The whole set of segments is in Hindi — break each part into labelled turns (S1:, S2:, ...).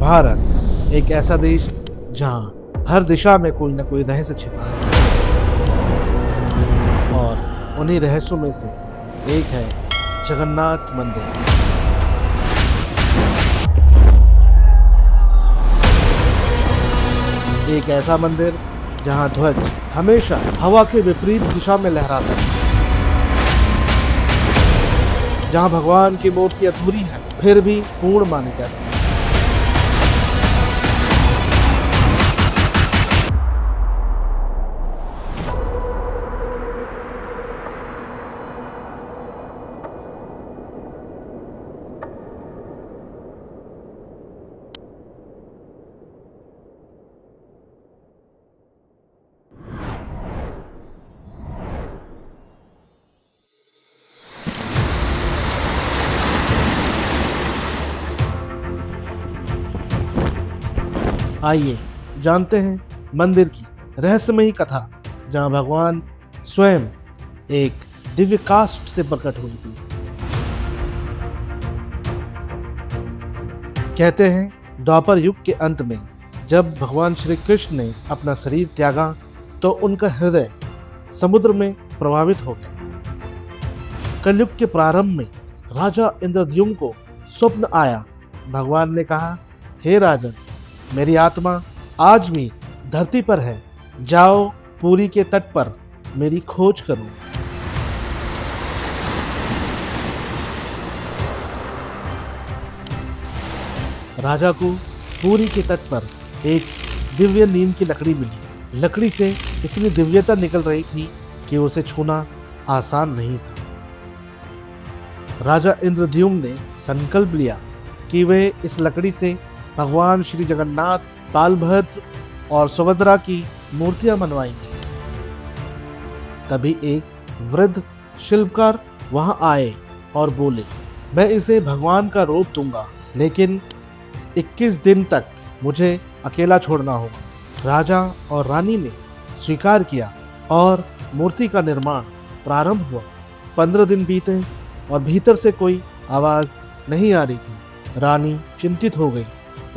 S1: भारत एक ऐसा देश जहां हर दिशा में कोई न कोई रहस्य छिपा है और उन्हीं रहस्यों में से एक है जगन्नाथ मंदिर। एक ऐसा मंदिर जहां ध्वज हमेशा हवा के विपरीत दिशा में लहराता है, जहां भगवान की मूर्ति अधूरी है फिर भी पूर्ण मानी जाती है। आइए जानते हैं मंदिर की रहस्यमयी कथा, जहां भगवान स्वयं एक दिव्य काष्ठ से प्रकट हुई थी। कहते हैं द्वापर युग के अंत में जब भगवान श्री कृष्ण ने अपना शरीर त्यागा तो उनका हृदय समुद्र में प्रभावित हो गया। कलयुग के प्रारंभ में राजा इंद्रद्युम्न को स्वप्न आया। भगवान ने कहा, हे राजन, मेरी आत्मा आज भी धरती पर है, जाओ पुरी के तट पर मेरी खोज करो। राजा को पुरी के तट पर एक दिव्य नीम की लकड़ी मिली। लकड़ी से इतनी दिव्यता निकल रही थी कि उसे छूना आसान नहीं था। राजा इंद्रद्युम्न ने संकल्प लिया कि वे इस लकड़ी से भगवान श्री जगन्नाथ, बालभद्र और सुभद्रा की मूर्तियां बनवाएंगे। तभी एक वृद्ध शिल्पकार वहां आए और बोले, मैं इसे भगवान का रूप दूंगा, लेकिन 21 दिन तक मुझे अकेला छोड़ना होगा। राजा और रानी ने स्वीकार किया और मूर्ति का निर्माण प्रारंभ हुआ। 15 दिन बीते और भीतर से कोई आवाज नहीं आ रही थी। रानी चिंतित हो गई।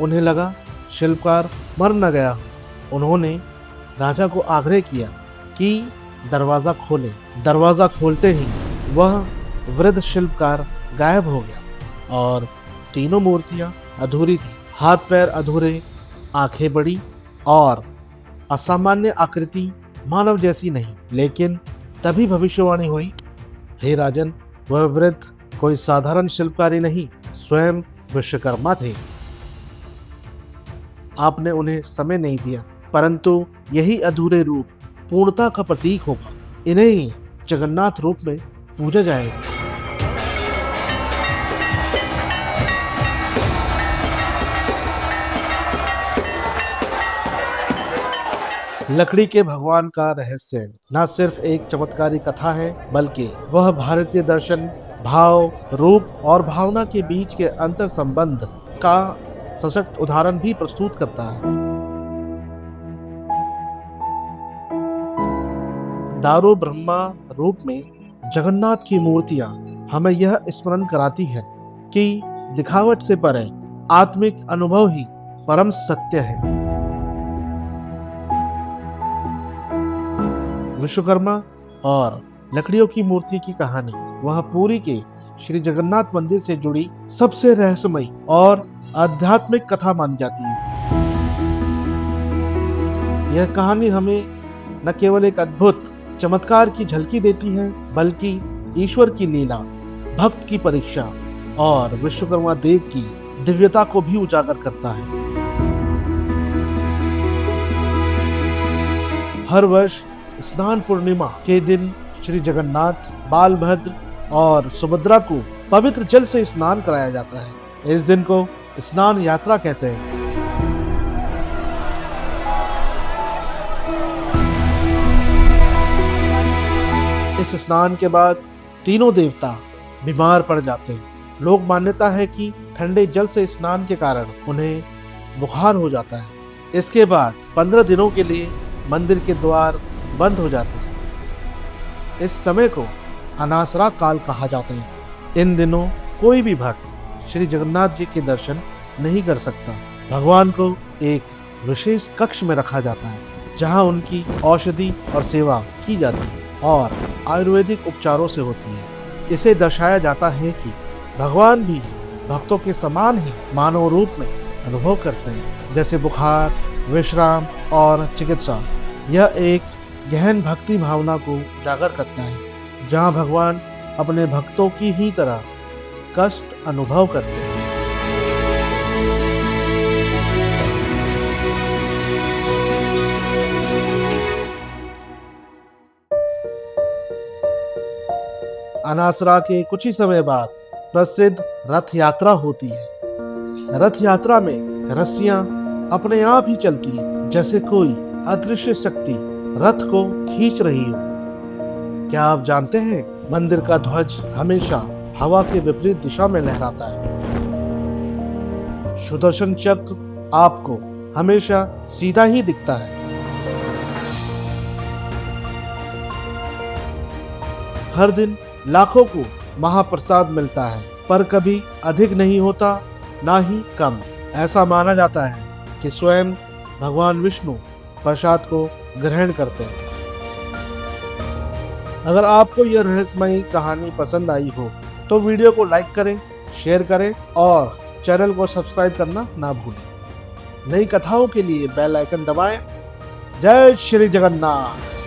S1: उन्हें लगा शिल्पकार मर न गया हो। उन्होंने राजा को आग्रह किया कि दरवाज़ा खोले। दरवाज़ा खोलते ही वह वृद्ध शिल्पकार गायब हो गया और तीनों मूर्तियां अधूरी थी। हाथ पैर अधूरे, आंखें बड़ी और असामान्य आकृति मानव जैसी नहीं। लेकिन तभी भविष्यवाणी हुई, हे राजन, वह वृद्ध कोई साधारण शिल्पकारी नहीं, स्वयं विश्वकर्मा थे। आपने उन्हें समय नहीं दिया, परंतु यही अधूरे रूप पूर्णता का प्रतीक होगा। इन्हें ही जगन्नाथ रूप में पूजा जाएगा। लकड़ी के भगवान का रहस्य न सिर्फ एक चमत्कारी कथा है, बल्कि वह भारतीय दर्शन, भाव, रूप और भावना के बीच के अंतर संबंध का सशक्त उदाहरण भी प्रस्तुत करता है। दारू ब्रह्मा रूप में जगन्नाथ की मूर्तियां हमें यह स्मरण कराती है कि दिखावट से परे आत्मिक अनुभव ही परम सत्य है। विश्वकर्मा और लकड़ियों की मूर्ति की कहानी वह पुरी के श्री जगन्नाथ मंदिर से जुड़ी सबसे रहस्यमयी और आध्यात्मिक कथा मानी जाती है। यह कहानी हमें न केवल एक अद्भुत चमत्कार की झलकी देती है, बल्कि ईश्वर की लीला, भक्त की परीक्षा और विश्वकर्मा देव की दिव्यता को भी उजागर करता है। हर वर्ष स्नान पूर्णिमा के दिन श्री जगन्नाथ, बालभद्र और सुभद्रा को पवित्र जल से स्नान कराया जाता है। इस दिन को स्नान यात्रा कहते हैं। इस स्नान के बाद तीनों देवता बीमार पड़ जाते हैं। लोक मान्यता है कि ठंडे जल से स्नान के कारण उन्हें बुखार हो जाता है। इसके बाद 15 दिनों के लिए मंदिर के द्वार बंद हो जाते हैं। इस समय को अनासरा काल कहा जाता है। इन दिनों कोई भी भक्त श्री जगन्नाथ जी के दर्शन नहीं कर सकता। भगवान को एक विशेष कक्ष में रखा जाता है जहां उनकी औषधि और सेवा की जाती है और आयुर्वेदिक उपचारों से होती है। इसे दर्शाया जाता है कि भगवान भी भक्तों के समान ही मानव रूप में अनुभव करते हैं, जैसे बुखार, विश्राम और चिकित्सा। यह एक गहन भक्ति भावना को उजागर करता है जहां भगवान अपने भक्तों की ही तरह कष्ट अनुभव करते हैं। अनासरा के कुछ ही समय बाद प्रसिद्ध रथ यात्रा होती है। रथ यात्रा में रस्सियां अपने आप ही चलती है, जैसे कोई अदृश्य शक्ति रथ को खींच रही हो। क्या आप जानते हैं, मंदिर का ध्वज हमेशा हवा के विपरीत दिशा में लहराता है। सुदर्शन चक्र आपको हमेशा सीधा ही दिखता है। हर दिन लाखों को महाप्रसाद मिलता है, पर कभी अधिक नहीं होता, ना ही कम। ऐसा माना जाता है कि स्वयं भगवान विष्णु प्रसाद को ग्रहण करते हैं। अगर आपको यह रहस्यमयी कहानी पसंद आई हो तो वीडियो को लाइक करें, शेयर करें और चैनल को सब्सक्राइब करना ना भूलें। नई कथाओं के लिए बेल आइकन दबाएं। जय श्री जगन्नाथ।